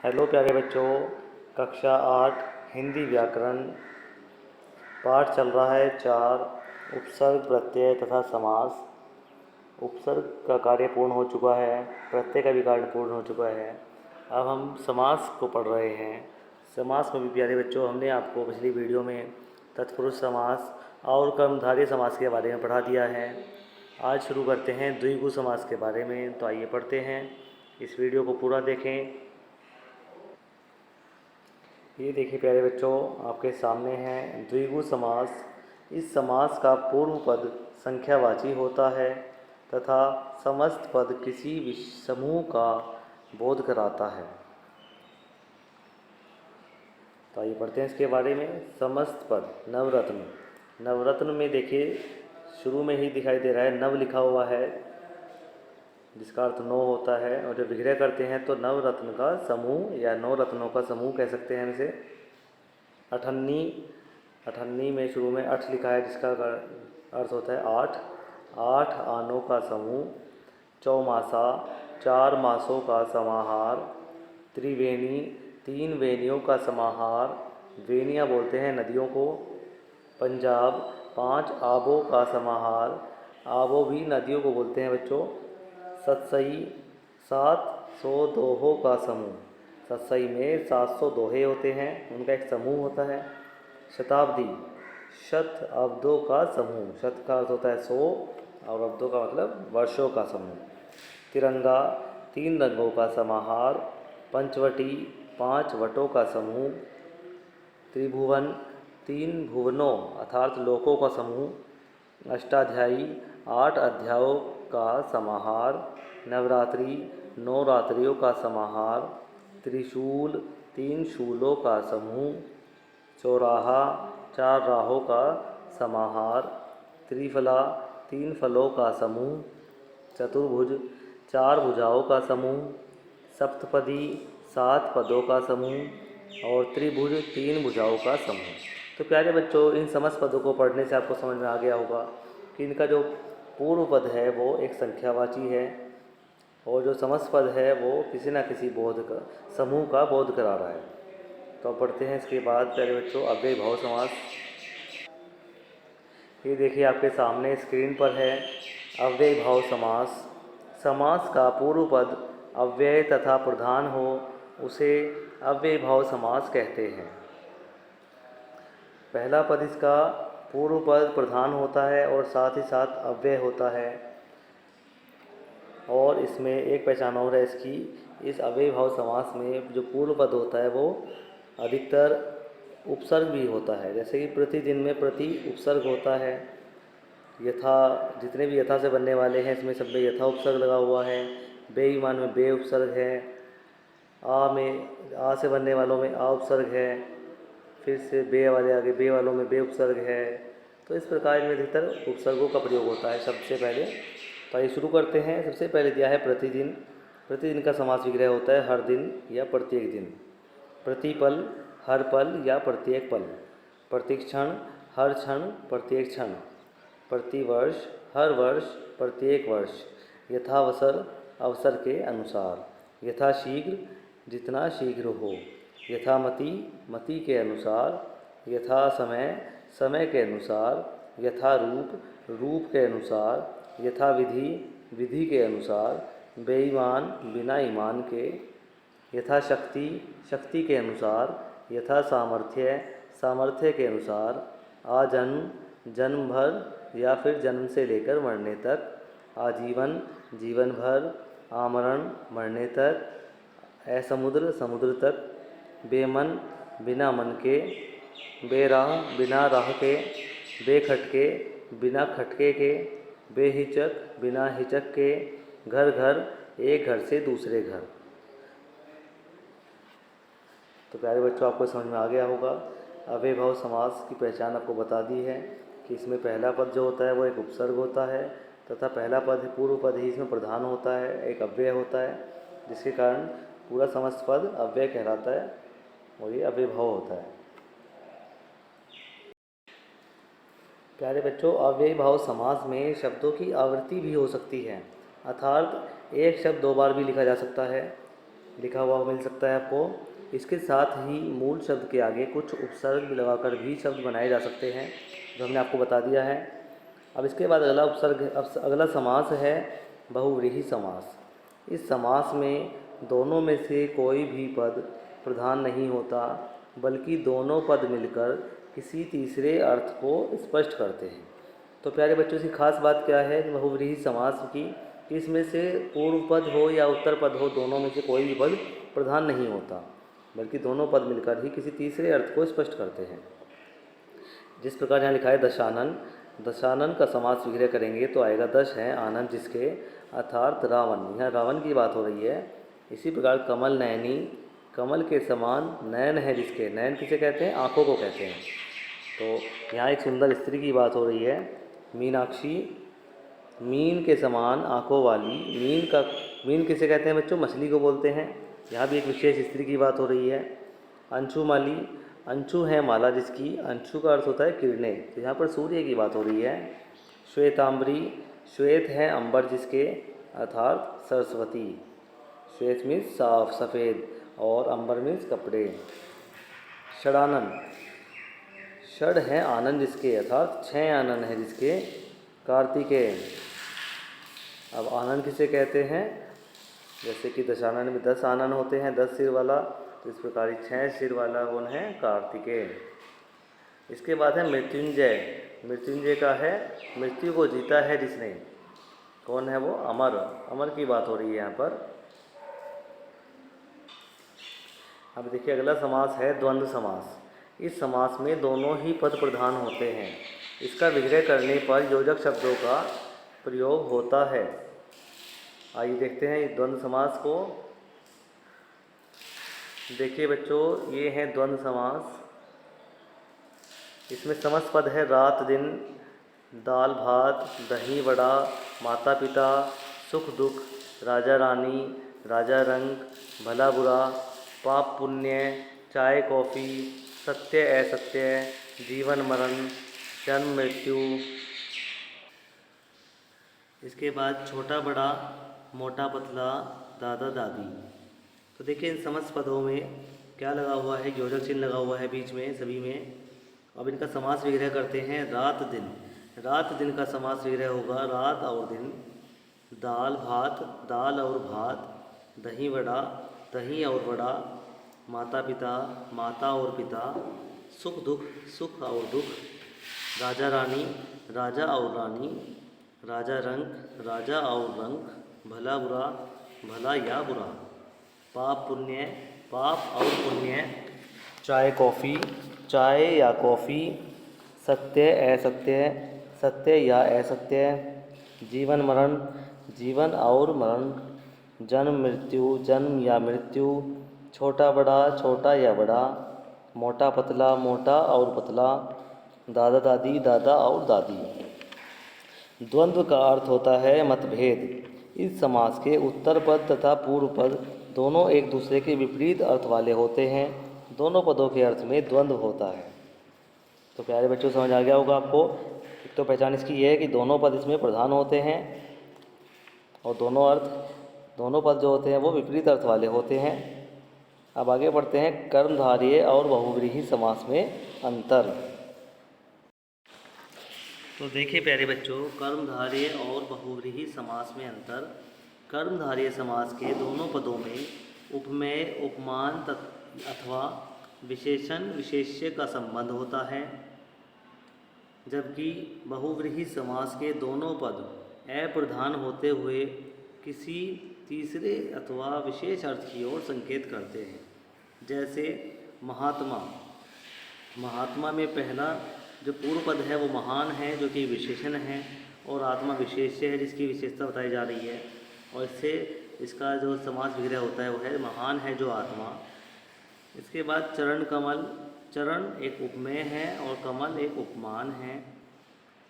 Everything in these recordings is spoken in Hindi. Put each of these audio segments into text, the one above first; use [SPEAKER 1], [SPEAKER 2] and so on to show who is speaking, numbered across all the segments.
[SPEAKER 1] हेलो प्यारे बच्चों, कक्षा 8 हिंदी व्याकरण पाठ चल रहा है 4 उपसर्ग प्रत्यय तथा समास। उपसर्ग का कार्य पूर्ण हो चुका है, प्रत्यय का भी कार्य पूर्ण हो चुका है। अब हम समास को पढ़ रहे हैं। समास में भी प्यारे बच्चों हमने आपको पिछली वीडियो में तत्पुरुष समास और कर्मधारय समास के बारे में पढ़ा दिया है। आज शुरू करते हैं द्विगु समास के बारे में। तो आइए पढ़ते हैं, इस वीडियो को पूरा देखें। ये देखिए प्यारे बच्चों, आपके सामने है द्विगु समास। इस समास का पूर्व पद संख्यावाची होता है तथा समस्त पद किसी समूह का बोध कराता है। तो आइए पढ़ते हैं इसके बारे में। समस्त पद नवरत्न, नवरत्न में देखिए शुरू में ही दिखाई दे रहा है नव लिखा हुआ है, जिसका अर्थ नौ होता है। और जब विग्रह करते हैं तो नवरत्न का समूह या नौ रत्नों का समूह कह सकते हैं इसे। अठन्नी, अठन्नी में शुरू में अठ लिखा है, जिसका अर्थ होता है आठ, आठ आनों का समूह। चौमासा, चार मासों का समाहार। त्रिवेणी, तीन वेनियों का समाहार। वेनियाँ बोलते हैं नदियों को। पंजाब, पांच आबों का समाहार। आबो भी नदियों को बोलते हैं बच्चों। सतसई, 700 दोहों का समूह। सतसई में 700 दोहे होते हैं, उनका एक समूह होता है। शताब्दी, शत अब्दों का समूह। शत का अर्थ होता है 100 और अब्दों का मतलब वर्षों का समूह। तिरंगा, तीन रंगों का समाहार। पंचवटी, पांच वटों का समूह। त्रिभुवन, तीन भुवनों अर्थात लोकों का समूह। अष्टाध्यायी, आठ अध्यायों का समाहार। नवरात्रि, नौ रात्रियों का समाहार। त्रिशूल, तीन शूलों का समूह। चौराहा, चार राहों का समाहार। त्रिफला, तीन फलों का समूह। चतुर्भुज, चार भुजाओं का समूह। सप्तपदी, सात पदों का समूह। और त्रिभुज, तीन भुजाओं का समूह। तो प्यारे बच्चों, इन समस्त पदों को पढ़ने से आपको समझ में आ गया होगा कि इनका जो पूर्व पद है वो एक संख्यावाची है और जो समस्त पद है वो किसी न किसी बोध का समूह का बोध करा रहा है। तो अब पढ़ते हैं इसके बाद प्यारे बच्चों अव्यय भाव समास। ये देखिए आपके सामने स्क्रीन पर है अव्यय भाव समास। समास का पूर्व पद अव्यय तथा प्रधान हो उसे अव्यय भाव समास कहते हैं। पहला पद इसका पूर्व पद प्रधान होता है और साथ ही साथ अव्यय होता है। और इसमें एक पहचान और है इसकी, इस अव्यय भाव समास में जो पूर्व पद होता है वो अधिकतर उपसर्ग भी होता है। जैसे कि प्रतिदिन में प्रति उपसर्ग होता है। यथा, जितने भी यथा से बनने वाले हैं इसमें सब में यथा उपसर्ग लगा हुआ है। बेईमान में बे उपसर्ग है। आ में, आ से बनने वालों में आ उपसर्ग है। फिर से बे वाले आगे बे वालों में बे उपसर्ग है। तो इस प्रकार में अधिकतर उपसर्गों का प्रयोग होता है सबसे पहले। तो आइए शुरू करते हैं। सबसे पहले दिया है प्रतिदिन। प्रतिदिन का समास विग्रह होता है हर दिन या प्रत्येक दिन। प्रतिपल, हर पल या प्रत्येक पल। प्रतिक्षण, हर क्षण प्रत्येक क्षण। प्रतिवर्ष, हर वर्ष प्रत्येक वर्ष। यथावसर, अवसर के अनुसार। यथाशीघ्र, जितना शीघ्र हो। यथामति, मति के अनुसार। यथा समय, समय के अनुसार। यथारूप, रूप के अनुसार। यथाविधि, विधि के अनुसार। बेईमान, बिना ईमान के। यथाशक्ति, शक्ति के अनुसार। यथा सामर्थ्य, सामर्थ्य के अनुसार। आजन्म, जन्म भर या फिर जन्म से लेकर मरने तक। आजीवन, जीवन भर। आमरण, मरने तक। असमुद्र, समुद्र तक। बेमन, बिना मन के। बेराह, बिना राह के। बेखटके, बिना खटके के। बेहिचक, बिना हिचक के। घर घर, एक घर से दूसरे घर। तो प्यारे बच्चों, आपको समझ में आ गया होगा। अव्यय भाव समास की पहचान आपको बता दी है कि इसमें पहला पद जो होता है वो एक उपसर्ग होता है तथा पहला पद पूर्व पद ही इसमें प्रधान होता है, एक अव्यय होता है, जिसके कारण पूरा समस्त पद अव्यय कहलाता है और ये अव्यय भाव होता है। प्यारे बच्चों, अव्यय भाव समास में शब्दों की आवृत्ति भी हो सकती है, अर्थात एक शब्द दो बार भी लिखा जा सकता है। लिखा हुआ मिल सकता है आपको। इसके साथ ही मूल शब्द के आगे कुछ उपसर्ग लगाकर भी शब्द बनाए जा सकते हैं, जो हमने आपको बता दिया है। अब इसके बाद अगला समास है बहुव्रीहि समास। इस समास में दोनों में से कोई भी पद प्रधान नहीं होता, बल्कि दोनों पद मिलकर किसी तीसरे अर्थ को स्पष्ट करते हैं। तो प्यारे बच्चों, इसकी खास बात क्या है बहुव्रीहि समास की, कि इसमें से पूर्व पद हो या उत्तर पद हो, दोनों में से कोई भी पद प्रधान नहीं होता, बल्कि दोनों पद मिलकर ही किसी तीसरे अर्थ को स्पष्ट करते हैं। जिस प्रकार यहाँ लिखा है दशानन, दशानन का समास विग्रह करेंगे तो आएगा दश है आनंद जिसके, अर्थात रावण। यहाँ रावण की बात हो रही है। इसी प्रकार कमल नयनी, कमल के समान नयन है जिसके, नयन किसे कहते हैं? आँखों को कहते हैं। तो यहाँ एक सुंदर स्त्री की बात हो रही है। मीनाक्षी, मीन के समान आँखों वाली, मीन किसे कहते हैं बच्चों? मछली को बोलते हैं। यहाँ भी एक विशेष स्त्री की बात हो रही है। अंशुमाली, अंशु है माला जिसकी, अंशु का अर्थ होता है किरणें, तो यहाँ पर सूर्य की बात हो रही है। श्वेतांबरी, श्वेत है अंबर जिसके, अर्थात सरस्वती। श्वेत मीन्स साफ सफ़ेद और अंबर मीन्स कपड़े। षडानन, षड है आनंद जिसके, अर्थात 6 आनंद है जिसके, कार्तिकेय। अब आनंद किसे कहते हैं? जैसे कि दशानन में 10 आनंद होते हैं, 10 सिर वाला, तो इस प्रकार 6 सिर वाला कौन है? कार्तिकेय। इसके बाद है मृत्युंजय। मृत्युंजय का है मृत्यु को जीता है जिसने, कौन है वो? अमर। अमर की बात हो रही है यहाँ पर। अब देखिए अगला समास है द्वंद्व समास। इस समास में दोनों ही पद प्रधान होते हैं। इसका विग्रह करने पर योजक शब्दों का प्रयोग होता है। आइए देखते हैं इस द्वंद्व समास को। देखिए बच्चों, ये है द्वंद्व समास। इसमें समस्त पद है रात दिन, दाल भात, दही वड़ा, माता पिता, सुख दुख, राजा रानी, राजा रंग, भला बुरा, पाप पुण्य, चाय कॉफ़ी, सत्य असत्य, जीवन मरण, जन्म मृत्यु। इसके बाद छोटा बड़ा, मोटा पतला, दादा दादी। तो देखिए इन समस्त पदों में क्या लगा हुआ है? योजक चिन्ह लगा हुआ है बीच में सभी में। अब इनका समास विग्रह करते हैं। रात दिन, रात दिन का समास विग्रह होगा रात और दिन। दाल भात, दाल और भात। दही वड़ा, दही और वड़ा। माता पिता, माता और पिता। सुख दुख, सुख और दुख। राजा रानी, राजा और रानी। राजा रंग, राजा और रंग। भला बुरा, भला या बुरा। पाप पुण्य, पाप और पुण्य। चाय कॉफ़ी, चाय या कॉफ़ी। सत्य असत्य, सत्य या असत्य। जीवन मरण, जीवन और मरण। जन्म मृत्यु, जन्म या मृत्यु। छोटा बड़ा, छोटा या बड़ा। मोटा पतला, मोटा और पतला। दादा दादी, दादा और दादी। द्वंद्व का अर्थ होता है मतभेद। इस समास के उत्तर पद तथा पूर्व पद दोनों एक दूसरे के विपरीत अर्थ वाले होते हैं। दोनों पदों के अर्थ में द्वंद्व होता है। तो प्यारे बच्चों, समझ आ गया होगा आपको। एक तो पहचान इसकी ये है कि दोनों पद इसमें प्रधान होते हैं और दोनों पद जो होते हैं वो विपरीत अर्थ वाले होते हैं। अब आगे बढ़ते हैं कर्मधारय और बहुव्रीहि समास में अंतर। तो देखिए प्यारे बच्चों, कर्मधारय और बहुव्रीहि समास में अंतर। कर्मधारय समास के दोनों पदों में उपमेय, उपमान अथवा विशेषण विशेष्य का संबंध होता है, जबकि बहुव्रीहि समास के दोनों पद अप्रधान होते हुए किसी तीसरे अथवा विशेष अर्थ की ओर संकेत करते हैं। जैसे महात्मा, महात्मा में पहला जो पूर्व पद है वो महान है, जो कि विशेषण है, और आत्मा विशेष्य है जिसकी विशेषता बताई जा रही है। और इससे इसका जो समास विग्रह होता है वो है महान है जो आत्मा। इसके बाद चरण कमल, चरण एक उपमेय है और कमल एक उपमान है।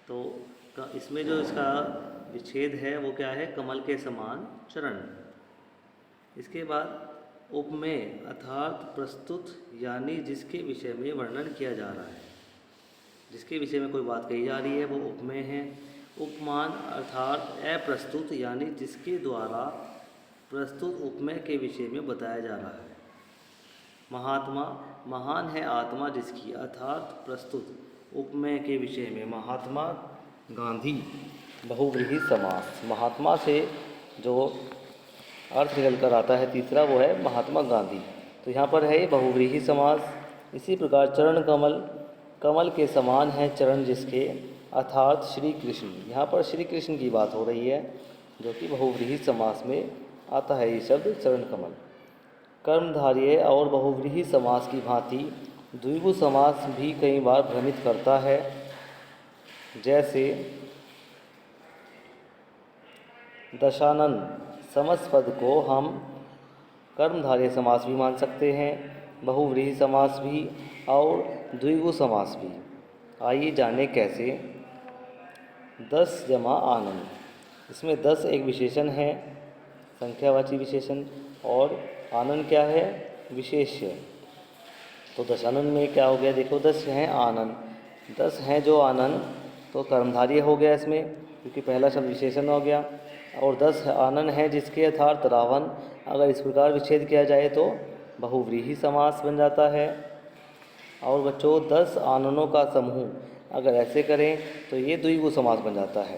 [SPEAKER 1] तो इसमें जो इसका विच्छेद है वो क्या है? कमल के समान चरण। इसके बाद उपमेय अर्थात प्रस्तुत, यानी जिसके विषय में वर्णन किया जा रहा है, जिसके विषय में कोई बात कही जा रही है वो उपमेय है। उपमान अर्थात अप्रस्तुत, यानी जिसके द्वारा प्रस्तुत उपमेय के विषय में बताया जा रहा है। महात्मा महान है आत्मा जिसकी, अर्थात प्रस्तुत उपमेय के विषय में महात्मा गांधी बहुव्रीहि समास, महात्मा से जो अर्थ निकल कर आता है तीसरा वो है महात्मा गांधी। तो यहाँ पर है बहुव्रीहि समास। इसी प्रकार चरण कमल, कमल के समान है चरण जिसके, अर्थात श्री कृष्ण। यहाँ पर श्री कृष्ण की बात हो रही है जो कि बहुव्रीहि समास में आता है ये शब्द चरण कमल। कर्मधारय और बहुव्रीहि समास की भांति द्विगु समास भी कई बार भ्रमित करता है। जैसे दशानन समस्त पद को हम कर्मधारय समास भी मान सकते हैं, बहुव्रीहि समास भी और द्विगु समास भी। आइए जाने कैसे। 10 जमा आनंद, इसमें 10 एक विशेषण है, संख्यावाची विशेषण, और आनंद क्या है, विशेष्य। तो दशानन में क्या हो गया, देखो 10 हैं आनंद, 10 हैं जो आनंद, तो कर्मधारय हो गया इसमें क्योंकि पहला शब्द विशेषण हो गया। और 10 आनंद हैं जिसके अर्थात रावण, अगर इस प्रकार विच्छेद किया जाए तो बहुव्रीहि समास बन जाता है। और बच्चों 10 आननों का समूह अगर ऐसे करें तो ये द्विगु समास बन जाता है।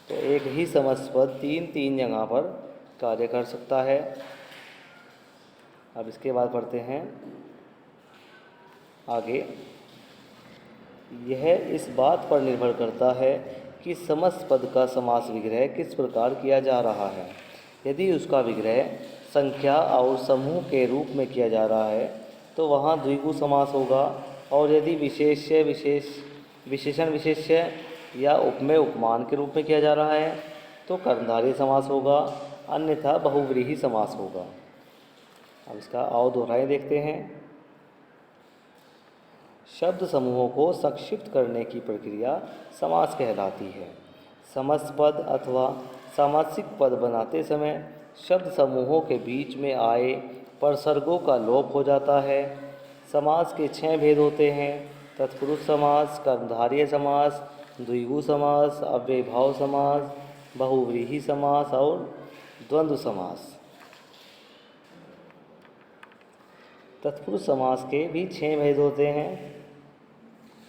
[SPEAKER 1] तो एक ही समस्त पद 3 जगह पर कार्य कर सकता है। अब इसके बाद पढ़ते हैं आगे। यह इस बात पर निर्भर करता है कि समस्त पद का समास विग्रह किस प्रकार किया जा रहा है। यदि उसका विग्रह संख्या और समूह के रूप में किया जा रहा है तो वहाँ द्विगु समास होगा, और यदि विशेषण विशेष्य या उपमेय उपमान के रूप में किया जा रहा है तो कर्मधारय समास होगा, अन्यथा बहुव्रीहि समास होगा। अब इसका और दोहराए देखते हैं। शब्द समूहों को संक्षिप्त करने की प्रक्रिया समास कहलाती है। समस्त पद अथवा सामासिक पद बनाते समय शब्द समूहों के बीच में आए परसर्गों का लोप हो जाता है। समास के 6 भेद होते हैं: तत्पुरुष समास, कर्मधारय समास, द्विगु समास, अव्ययीभाव समास, बहुव्रीहि समास और द्वंद्व समास। तत्पुरुष समास के भी 6 भेद होते हैं।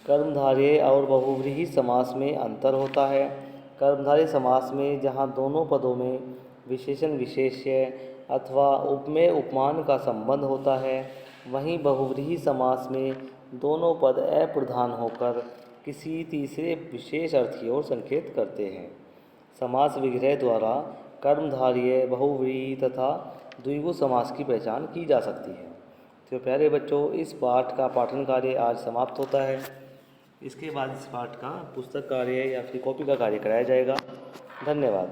[SPEAKER 1] कर्मधारय और बहुव्रीहि समास में अंतर होता है। कर्मधारय समास में जहाँ दोनों पदों में विशेषण विशेष्य अथवा उपमेय उपमान का संबंध होता है, वहीं बहुव्रीहि समास में दोनों पद अप्रधान होकर किसी तीसरे विशेष अर्थ की ओर संकेत करते हैं। समास विग्रह द्वारा कर्मधारय, बहुव्रीहि तथा द्विगु समास की पहचान की जा सकती है। तो प्यारे बच्चों, इस पाठ का पाठन कार्य आज समाप्त होता है। इसके बाद इस पाठ का पुस्तक कार्य या फिर कॉपी का कार्य कराया जाएगा। धन्यवाद।